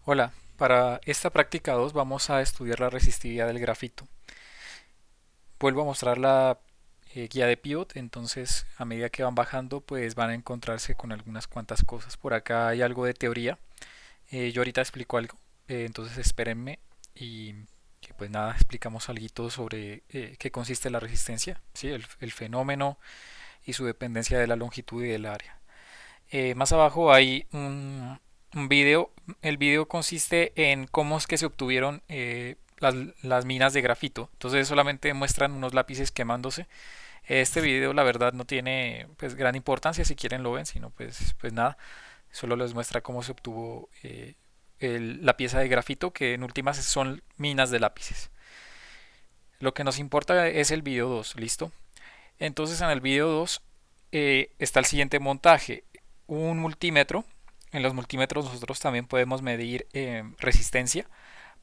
Hola, para esta práctica 2 vamos a estudiar la resistividad del grafito. Vuelvo a mostrar la guía de Pivot, entonces a medida que van bajando pues van a encontrarse con algunas cuantas cosas. Por acá hay algo de teoría, yo ahorita explico algo, entonces espérenme y que pues nada, explicamos algo sobre qué consiste la resistencia, ¿sí? El fenómeno y su dependencia de la longitud y del área. Más abajo hay un video. El video consiste en cómo es que se obtuvieron las minas de grafito. Entonces solamente muestran unos lápices quemándose. Este video la verdad no tiene pues gran importancia, si quieren lo ven, sino pues nada, solo les muestra cómo se obtuvo la pieza de grafito, que en últimas son minas de lápices. Lo que nos importa es el video 2, ¿listo? Entonces en el video 2 está el siguiente montaje, un multímetro. En los multímetros nosotros también podemos medir resistencia,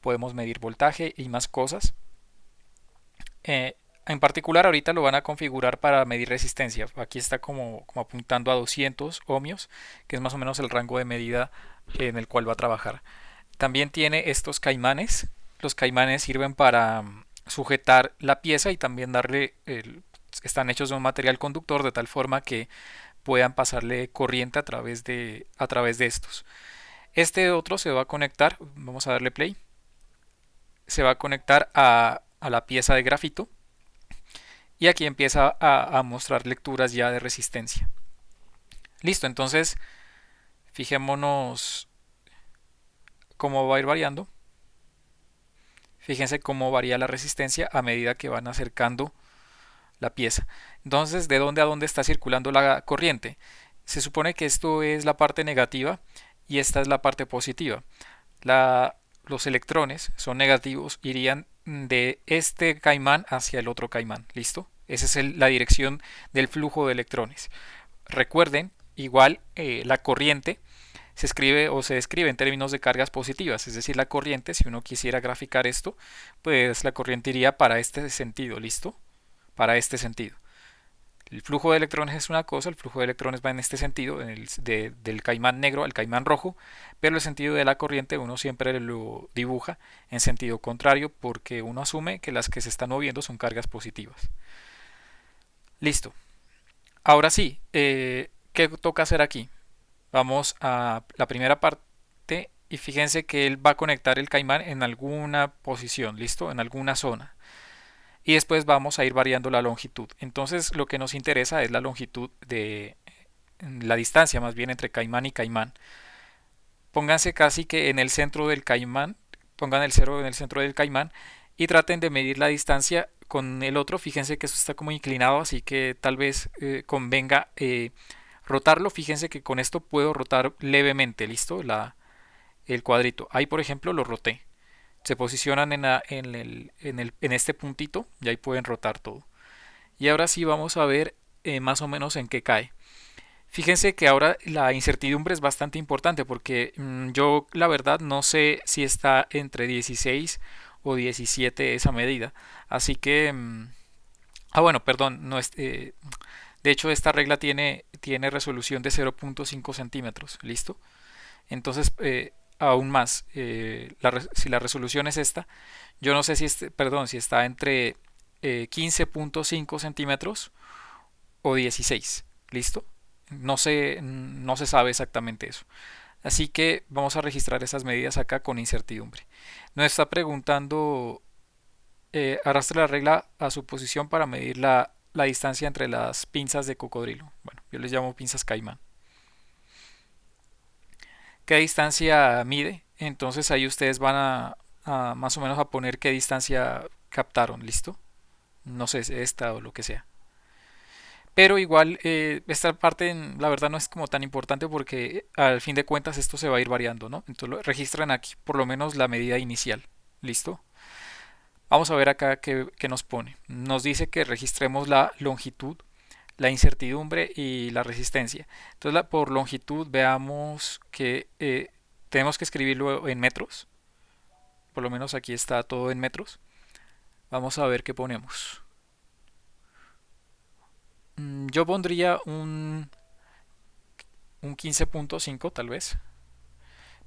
podemos medir voltaje y más cosas. En particular ahorita lo van a configurar para medir resistencia. Aquí está como apuntando a 200 ohmios, que es más o menos el rango de medida en el cual va a trabajar. También tiene estos caimanes. Los caimanes sirven para sujetar la pieza y también están hechos de un material conductor de tal forma que puedan pasarle corriente a través de estos. Este otro se va a conectar, vamos a darle play, se va a conectar a la pieza de grafito y aquí empieza a mostrar lecturas ya de resistencia. Listo, entonces fijémonos cómo va a ir variando. Fíjense cómo varía la resistencia a medida que van acercando la pieza. Entonces, ¿de dónde a dónde está circulando la corriente? Se supone que esto es la parte negativa y esta es la parte positiva. Los electrones son negativos, irían de este caimán hacia el otro caimán. ¿Listo? Esa es la dirección del flujo de electrones. Recuerden, igual la corriente se escribe o se describe en términos de cargas positivas, es decir, la corriente, si uno quisiera graficar esto, pues la corriente iría para este sentido, ¿listo? Para este sentido. El flujo de electrones es una cosa, el flujo de electrones va en este sentido, del caimán negro al caimán rojo, pero el sentido de la corriente uno siempre lo dibuja en sentido contrario porque uno asume que las que se están moviendo son cargas positivas. Listo. Ahora sí, ¿qué toca hacer aquí? Vamos a la primera parte y fíjense que él va a conectar el caimán en alguna posición, ¿listo? En alguna zona. Y después vamos a ir variando la longitud. Entonces lo que nos interesa es la longitud de la distancia más bien entre caimán y caimán. Pónganse casi que en el centro del caimán, pongan el cero en el centro del caimán y traten de medir la distancia con el otro. Fíjense que eso está como inclinado, así que tal vez convenga rotarlo. Fíjense que con esto puedo rotar levemente, ¿listo? El cuadrito. Ahí por ejemplo lo roté. Se posicionan en este puntito y ahí pueden rotar todo. Y ahora sí vamos a ver más o menos en qué cae. Fíjense que ahora la incertidumbre es bastante importante porque yo la verdad no sé si está entre 16 o 17 esa medida. Así que... bueno, perdón, no de hecho esta regla tiene resolución de 0.5 centímetros, ¿listo? Entonces, aún más, si la resolución es esta, yo no sé perdón, si está entre 15.5 centímetros o 16. ¿Listo? No se sabe exactamente eso. Así que vamos a registrar esas medidas acá con incertidumbre. Nos está preguntando, arrastre la regla a su posición para medir la distancia entre las pinzas de cocodrilo. Bueno, yo les llamo pinzas caimán. ¿Qué distancia mide? Entonces ahí ustedes van a más o menos a poner qué distancia captaron. ¿Listo? No sé, esta o lo que sea. Pero igual esta parte la verdad no es como tan importante porque al fin de cuentas esto se va a ir variando, ¿no? Entonces registran aquí por lo menos la medida inicial. ¿Listo? Vamos a ver acá qué nos pone. Nos dice que registremos la longitud, la incertidumbre y la resistencia. Entonces por longitud veamos que tenemos que escribirlo en metros. Por lo menos aquí está todo en metros. Vamos a ver qué ponemos. Yo pondría un 15.5 tal vez.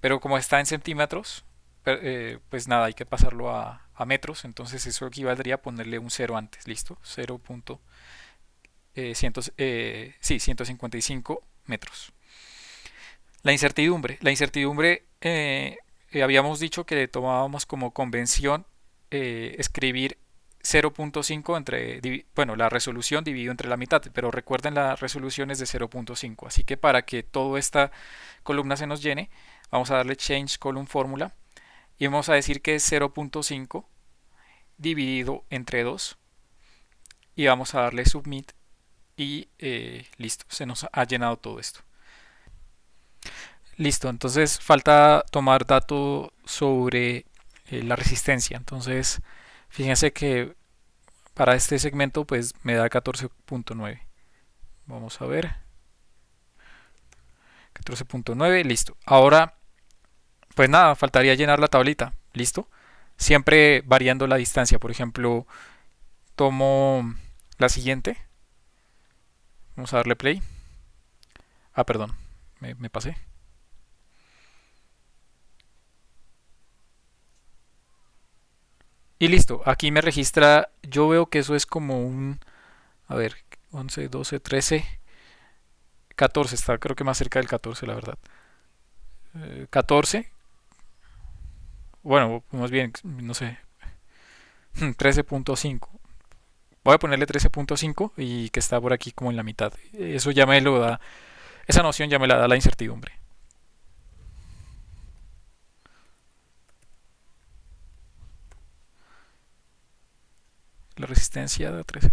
pero como está en centímetros, pues nada, hay que pasarlo a metros, entonces eso equivaldría a ponerle un cero antes, ¿listo? 155 metros. La incertidumbre habíamos dicho que tomábamos como convención escribir 0.5 bueno, la resolución dividido entre la mitad, pero recuerden la resolución es de 0.5, así que para que toda esta columna se nos llene, vamos a darle Change Column Formula y vamos a decir que es 0.5 dividido entre 2 y vamos a darle Submit y listo, se nos ha llenado todo esto. Listo, entonces falta tomar dato sobre la resistencia. Entonces, fíjense que para este segmento pues me da 14.9. Vamos a ver. 14.9, listo. Ahora, pues nada, faltaría llenar la tablita. ¿Listo? Siempre variando la distancia. Por ejemplo, tomo la siguiente. Vamos a darle play. Ah, perdón, me pasé. Y listo, aquí me registra, yo veo que eso es como un, a ver, 11, 12, 13, 14, está creo que más cerca del 14, la verdad. 14, bueno, más bien, no sé, 13.5. Voy a ponerle 13.5 y que está por aquí como en la mitad. Eso ya me lo da, esa noción ya me la da la incertidumbre. La resistencia da 13.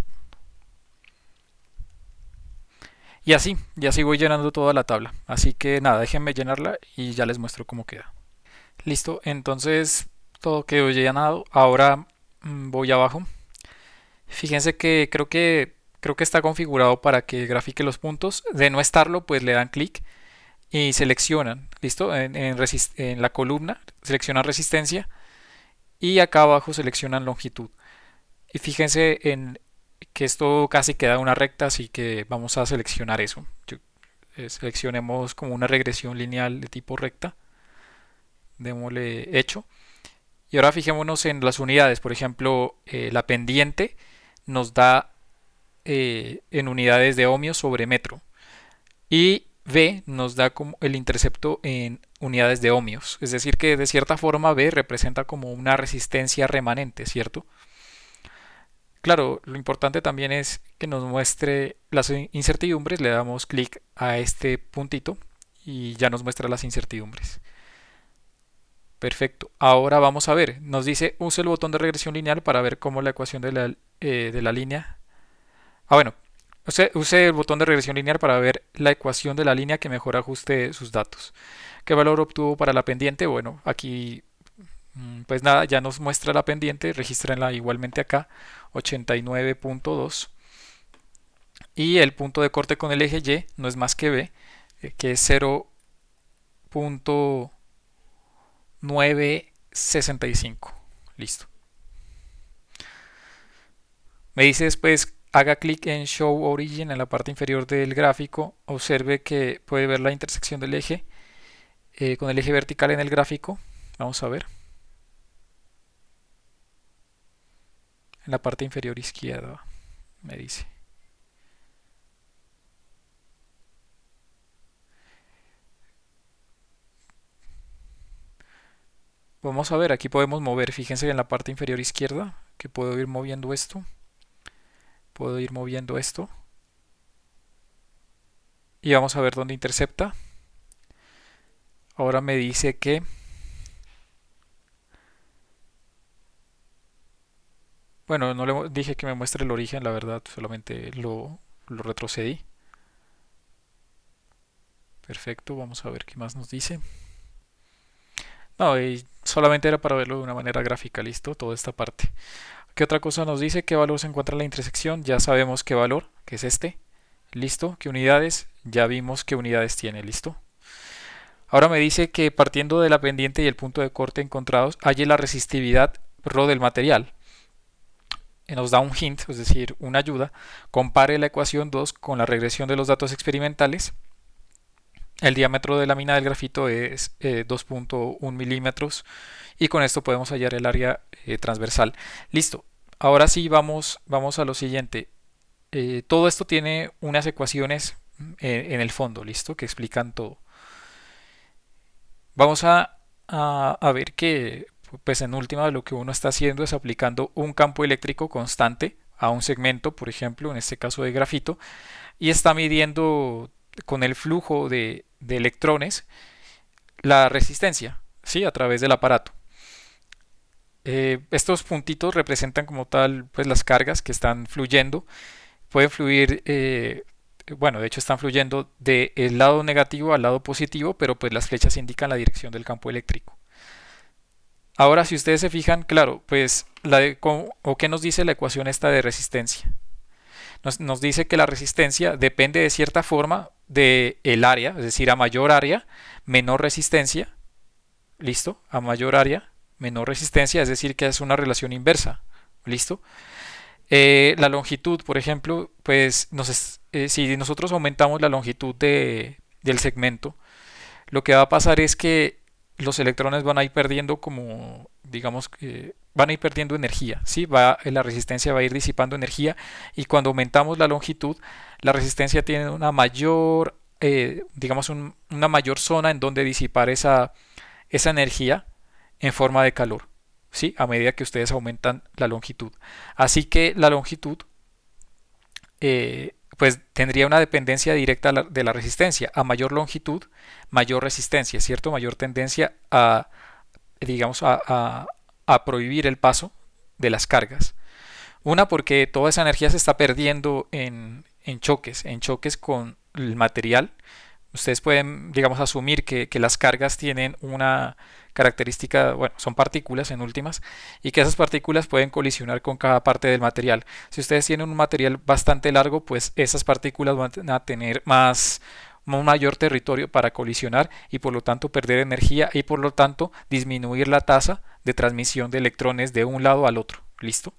Y así voy llenando toda la tabla. Así que nada, déjenme llenarla y ya les muestro cómo queda. Listo, entonces todo quedó llenado. Ahora voy abajo. Fíjense que creo que está configurado para que grafique los puntos. De no estarlo, pues le dan clic y seleccionan, ¿listo? En la columna seleccionan resistencia y acá abajo seleccionan longitud. Y fíjense en que esto casi queda una recta, así que vamos a seleccionar eso. Seleccionemos como una regresión lineal de tipo recta. Démosle hecho. Y ahora fijémonos en las unidades. Por ejemplo, la pendiente nos da en unidades de ohmios sobre metro. Y V nos da como el intercepto en unidades de ohmios. Es decir, que de cierta forma V representa como una resistencia remanente, ¿cierto? Claro, lo importante también es que nos muestre las incertidumbres. Le damos clic a este puntito y ya nos muestra las incertidumbres. Perfecto. Ahora vamos a ver. Nos dice use el botón de regresión lineal para ver cómo la ecuación de la línea. Ah, bueno. Use el botón de regresión lineal para ver la ecuación de la línea que mejor ajuste sus datos. ¿Qué valor obtuvo para la pendiente? Bueno, aquí pues nada, ya nos muestra la pendiente. Regístrenla igualmente acá. 89.2. Y el punto de corte con el eje Y no es más que B, que es 0.965. Listo. Me dice después, haga clic en Show Origin en la parte inferior del gráfico. Observe que puede ver la intersección del eje con el eje vertical en el gráfico. Vamos a ver. En la parte inferior izquierda, me dice. Vamos a ver, aquí podemos mover. Fíjense en la parte inferior izquierda que puedo ir moviendo esto. Puedo ir moviendo esto. Y vamos a ver dónde intercepta. Ahora me dice que, bueno, no le dije que me muestre el origen, la verdad, solamente lo retrocedí. Perfecto, vamos a ver qué más nos dice. No, y solamente era para verlo de una manera gráfica, listo, toda esta parte. ¿Qué otra cosa nos dice? ¿Qué valor se encuentra en la intersección? Ya sabemos qué valor, que es este. Listo, ¿qué unidades? Ya vimos qué unidades tiene, listo. Ahora me dice que partiendo de la pendiente y el punto de corte encontrados, halle la resistividad ρ del material. Nos da un hint, es decir, una ayuda. Compare la ecuación 2 con la regresión de los datos experimentales El diámetro de la mina del grafito es 2.1 milímetros y con esto podemos hallar el área transversal. Listo. Ahora sí vamos a lo siguiente. Todo esto tiene unas ecuaciones en el fondo, ¿listo? Que explican todo. Vamos a ver que, pues en última, lo que uno está haciendo es aplicando un campo eléctrico constante a un segmento, por ejemplo, en este caso de grafito, y está midiendo con el flujo de electrones la resistencia, ¿sí? A través del aparato. Estos puntitos representan como tal pues las cargas que están fluyendo. Pueden fluir, bueno, de hecho están fluyendo del lado negativo al lado positivo, pero pues las flechas indican la dirección del campo eléctrico. Ahora, si ustedes se fijan, claro, pues o qué nos dice la ecuación esta de resistencia. Nos dice que la resistencia depende de cierta forma del área, es decir, a mayor área, menor resistencia. ¿Listo? A mayor área, menor resistencia, es decir, que es una relación inversa. ¿Listo? La longitud, por ejemplo, pues si nosotros aumentamos la longitud del segmento, lo que va a pasar es que los electrones van a ir perdiendo como, digamos que van a ir perdiendo energía, ¿sí? La resistencia va a ir disipando energía y cuando aumentamos la longitud, la resistencia tiene una mayor, digamos, una mayor zona en donde disipar esa energía en forma de calor, ¿sí? A medida que ustedes aumentan la longitud. Así que la longitud pues tendría una dependencia directa de la resistencia. A mayor longitud, mayor resistencia, ¿cierto? Mayor tendencia a, digamos, a prohibir el paso de las cargas. Una, porque toda esa energía se está perdiendo en choques con el material. Ustedes pueden, digamos, asumir que las cargas tienen una característica, bueno, son partículas en últimas, y que esas partículas pueden colisionar con cada parte del material. Si ustedes tienen un material bastante largo, pues esas partículas van a tener un mayor territorio para colisionar y por lo tanto perder energía y por lo tanto disminuir la tasa de transmisión de electrones de un lado al otro. ¿Listo?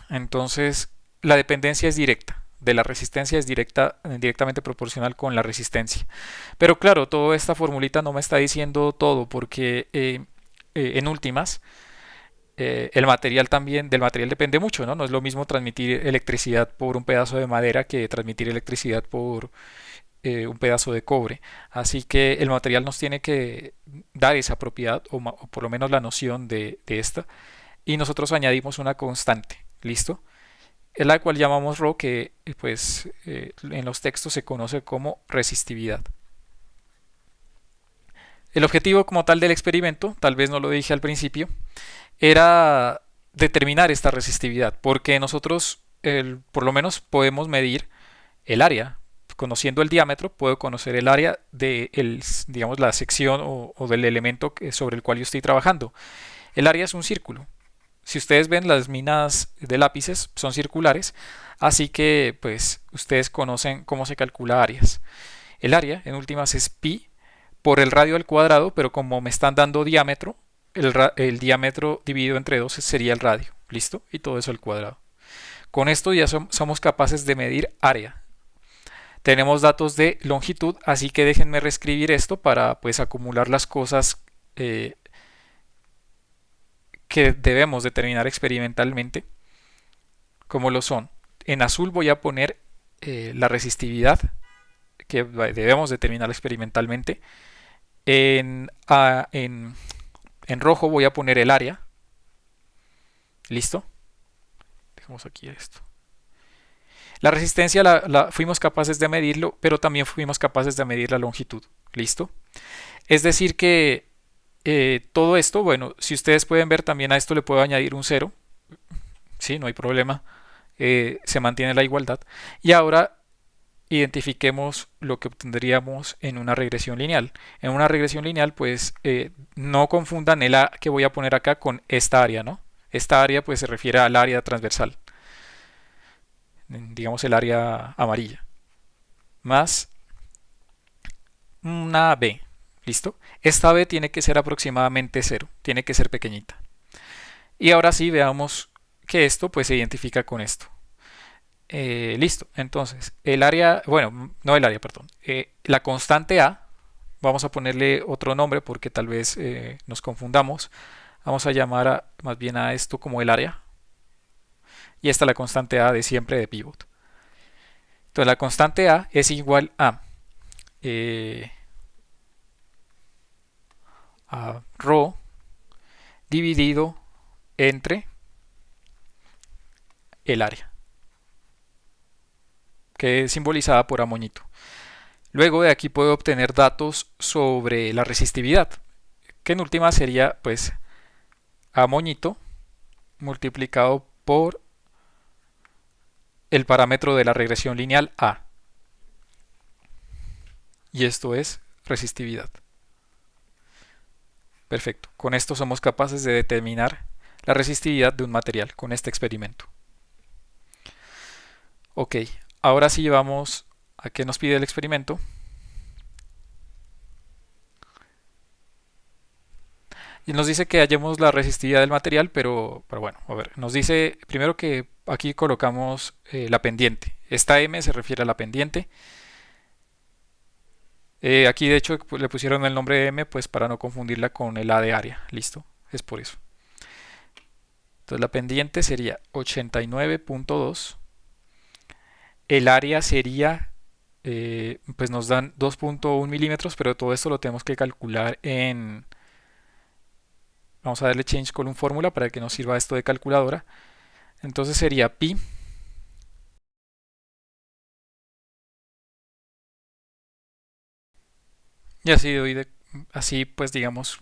Entonces, la dependencia es directa. De la resistencia es directamente proporcional con la resistencia. Pero claro, toda esta formulita no me está diciendo todo porque en últimas del material depende mucho, ¿no? No es lo mismo transmitir electricidad por un pedazo de madera que transmitir electricidad por un pedazo de cobre. Así que el material nos tiene que dar esa propiedad o por lo menos la noción de esta y nosotros añadimos una constante. ¿Listo? Es la cual llamamos ρ, que pues en los textos se conoce como resistividad. El objetivo como tal del experimento, tal vez no lo dije al principio, era determinar esta resistividad, porque nosotros por lo menos podemos medir el área. Conociendo el diámetro, puedo conocer el área de digamos, la sección o del elemento sobre el cual yo estoy trabajando. El área es un círculo. Si ustedes ven, las minas de lápices son circulares, así que pues ustedes conocen cómo se calcula áreas. El área en últimas es pi por el radio al cuadrado, pero como me están dando diámetro, el diámetro dividido entre 2 sería el radio. ¿Listo? Y todo eso al cuadrado. Con esto ya somos capaces de medir área. Tenemos datos de longitud, así que déjenme reescribir esto para pues acumular las cosas que debemos determinar experimentalmente, como lo son. En azul voy a poner la resistividad que debemos determinar experimentalmente. En, a- en, en rojo voy a poner el área. ¿Listo? Dejamos aquí esto. La resistencia fuimos capaces de medirlo, pero también fuimos capaces de medir la longitud. ¿Listo? Es decir que todo esto, bueno, si ustedes pueden ver también a esto le puedo añadir un cero. Sí, no hay problema. Se mantiene la igualdad. Y ahora identifiquemos lo que obtendríamos en una regresión lineal. En una regresión lineal, pues no confundan el A que voy a poner acá con esta área, ¿no? Esta área pues se refiere al área transversal, digamos el área amarilla, más una B. ¿Listo? Esta B tiene que ser aproximadamente cero, tiene que ser pequeñita. Y ahora sí veamos que esto pues se identifica con esto. Listo, entonces el área, bueno, no el área, perdón, la constante A, vamos a ponerle otro nombre porque tal vez nos confundamos. Vamos a llamar más bien a esto como el área. Y esta es la constante A de siempre de pivot. Entonces la constante A es igual eh, a ρ dividido entre el área, que es simbolizada por A moñito. Luego de aquí puedo obtener datos sobre la resistividad, que en última sería pues A moñito multiplicado por el parámetro de la regresión lineal A. Y esto es resistividad. Perfecto. Con esto somos capaces de determinar la resistividad de un material con este experimento. Ok, ahora sí vamos a qué nos pide el experimento. Y nos dice que hallemos la resistividad del material, pero bueno, a ver, nos dice primero que aquí colocamos la pendiente. Esta M se refiere a la pendiente. Aquí de hecho le pusieron el nombre de M pues para no confundirla con el A de área. Listo, es por eso. Entonces la pendiente sería 89.2. El área sería, pues nos dan 2.1 milímetros, pero todo esto lo tenemos que calcular en... Vamos a darle change column fórmula para que nos sirva esto de calculadora. Entonces sería pi. Y así doy así pues digamos,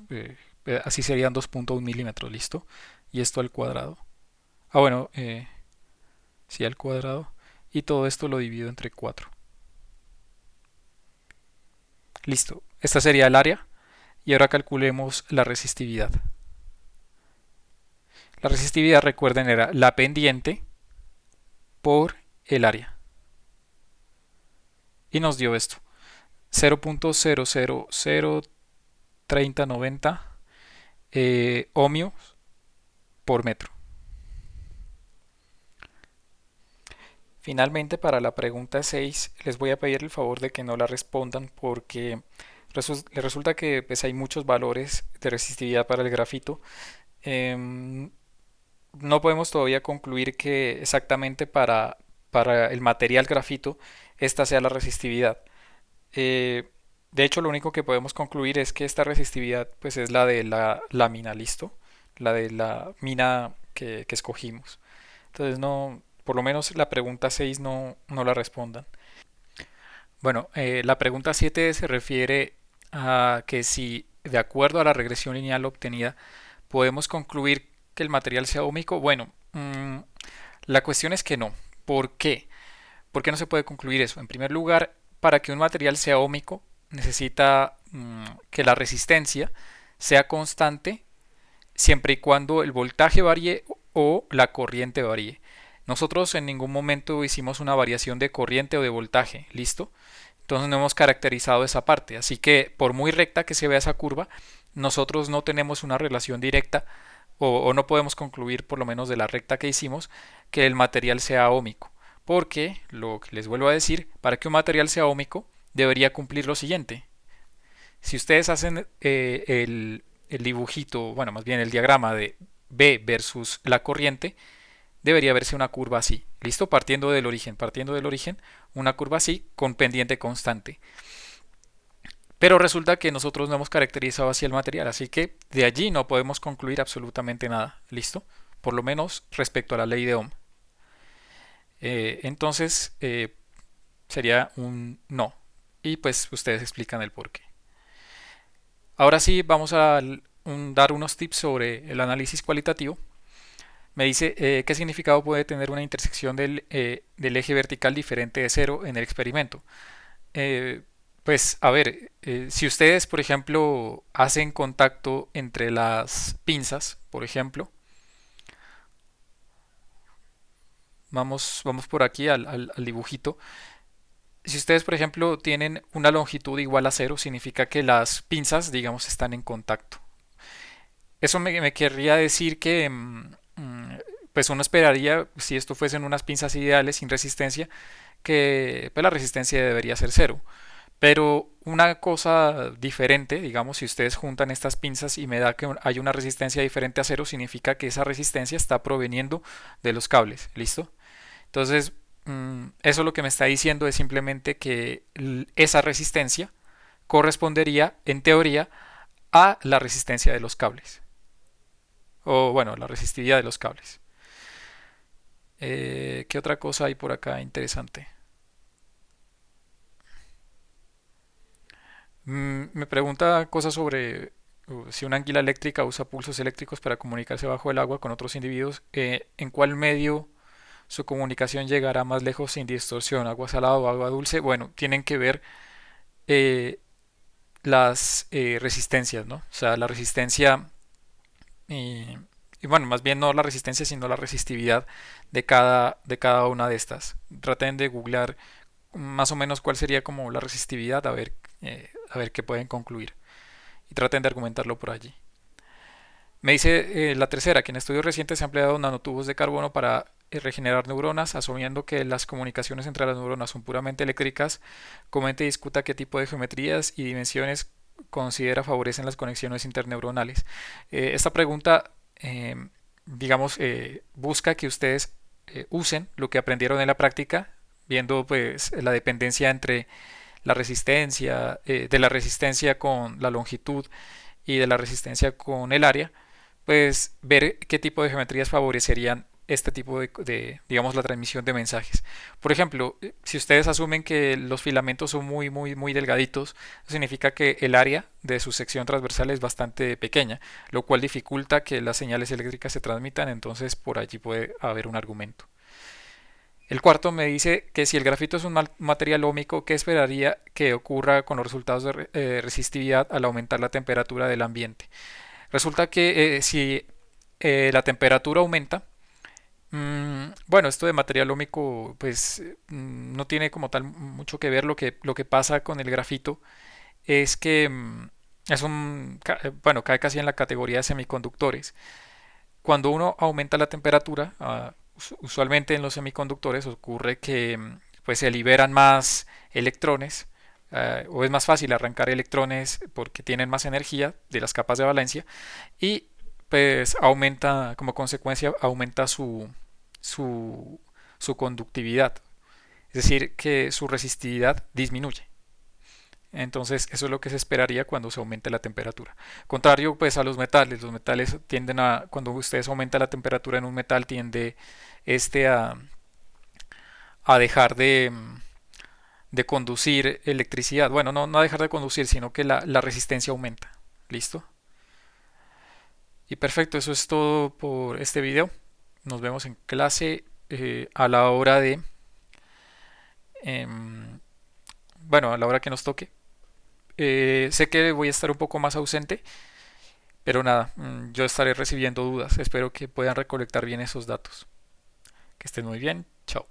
así serían 2.1 milímetros, listo. Y esto al cuadrado. Ah, bueno, sí al cuadrado. Y todo esto lo divido entre 4. Listo. Esta sería el área. Y ahora calculemos la resistividad. La resistividad, recuerden, era la pendiente por el área. Y nos dio esto. 0.0003090 ohmios por metro. Finalmente, para la pregunta 6, les voy a pedir el favor de que no la respondan porque resulta que pues, hay muchos valores de resistividad para el grafito. Em, no podemos todavía concluir que exactamente para el material grafito esta sea la resistividad. Eh, de hecho, lo único que podemos concluir es que esta resistividad pues, es la de la lámina, ¿listo? La de la mina que escogimos. Entonces, no, por lo menos la pregunta 6 no la respondan. Bueno, la pregunta 7 se refiere a que si, de acuerdo a la regresión lineal obtenida, podemos concluir que el material sea ómico. Bueno, la cuestión es que no. ¿Por qué? ¿Por qué no se puede concluir eso? En primer lugar, para que un material sea ómico, necesita que la resistencia sea constante siempre y cuando el voltaje varíe o la corriente varíe. Nosotros en ningún momento hicimos una variación de corriente o de voltaje, ¿listo? Entonces no hemos caracterizado esa parte, así que por muy recta que se vea esa curva, nosotros no tenemos una relación directa o no podemos concluir, por lo menos de la recta que hicimos, que el material sea ómico. Porque, lo que les vuelvo a decir, para que un material sea ómico, debería cumplir lo siguiente. Si ustedes hacen el dibujito, bueno, más bien el diagrama de B versus la corriente, debería verse una curva así. ¿Listo? Partiendo del origen, una curva así con pendiente constante. Pero resulta que nosotros no hemos caracterizado así el material, así que de allí no podemos concluir absolutamente nada. ¿Listo? Por lo menos respecto a la ley de Ohm. Entonces sería un no. Y pues ustedes explican el por qué. Ahora sí vamos a dar unos tips sobre el análisis cualitativo. Me dice qué significado puede tener una intersección del eje vertical diferente de cero en el experimento. Eh, pues a ver, si ustedes por ejemplo hacen contacto entre las pinzas, por ejemplo, vamos por aquí al dibujito. Si ustedes por ejemplo tienen una longitud igual a cero, significa que las pinzas, digamos, están en contacto. Eso me querría decir que pues uno esperaría, si esto fuesen unas pinzas ideales sin resistencia, que pues la resistencia debería ser cero. Pero una cosa diferente, digamos, si ustedes juntan estas pinzas y me da que hay una resistencia diferente a cero, significa que esa resistencia está proveniendo de los cables, ¿listo? Entonces, eso lo que me está diciendo es simplemente que esa resistencia correspondería, en teoría, a la resistencia de los cables, o bueno, la resistividad de los cables. ¿Qué otra cosa hay por acá interesante? Me pregunta cosas sobre si una anguila eléctrica usa pulsos eléctricos para comunicarse bajo el agua con otros individuos, ¿en cuál medio su comunicación llegará más lejos sin distorsión? ¿Agua salada o agua dulce? Bueno, tienen que ver eh, las resistencias, ¿no? O sea, la resistencia, eh, y bueno, más bien no la resistencia, sino la resistividad de cada una de estas. Traten de googlear más o menos cuál sería como la resistividad, a ver qué pueden concluir. Y traten de argumentarlo por allí. Me dice la tercera, que en estudios recientes se han empleado nanotubos de carbono para regenerar neuronas, asumiendo que las comunicaciones entre las neuronas son puramente eléctricas. Comente y discuta qué tipo de geometrías y dimensiones considera favorecen las conexiones interneuronales. Esta pregunta, digamos, busca que ustedes usen lo que aprendieron en la práctica, viendo pues la dependencia entre la resistencia, de la resistencia con la longitud y de la resistencia con el área, pues ver qué tipo de geometrías favorecerían este tipo digamos, la transmisión de mensajes. Por ejemplo, si ustedes asumen que los filamentos son muy delgaditos, significa que el área de su sección transversal es bastante pequeña, lo cual dificulta que las señales eléctricas se transmitan, entonces por allí puede haber un argumento. El cuarto me dice que si el grafito es un material ómico, ¿qué esperaría que ocurra con los resultados de resistividad al aumentar la temperatura del ambiente? Resulta que si la temperatura aumenta, bueno, esto de material ómico, pues no tiene como tal mucho que ver. Lo que pasa con el grafito es que bueno, cae casi en la categoría de semiconductores. Cuando uno aumenta la temperatura, usualmente en los semiconductores ocurre que pues se liberan más electrones, o es más fácil arrancar electrones porque tienen más energía de las capas de valencia, y pues aumenta, como consecuencia, aumenta su, su conductividad, es decir, que su resistividad disminuye. Entonces, eso es lo que se esperaría cuando se aumente la temperatura. Contrario, pues a los metales tienden a, cuando ustedes aumentan la temperatura en un metal, tiende este a dejar de conducir electricidad. Bueno, no a dejar de conducir, sino que la resistencia aumenta. ¿Listo? Y perfecto, eso es todo por este video. Nos vemos en clase a la hora de, em, bueno, a la hora que nos toque. Sé que voy a estar un poco más ausente, pero nada, yo estaré recibiendo dudas. Espero que puedan recolectar bien esos datos. Que estén muy bien. Chao.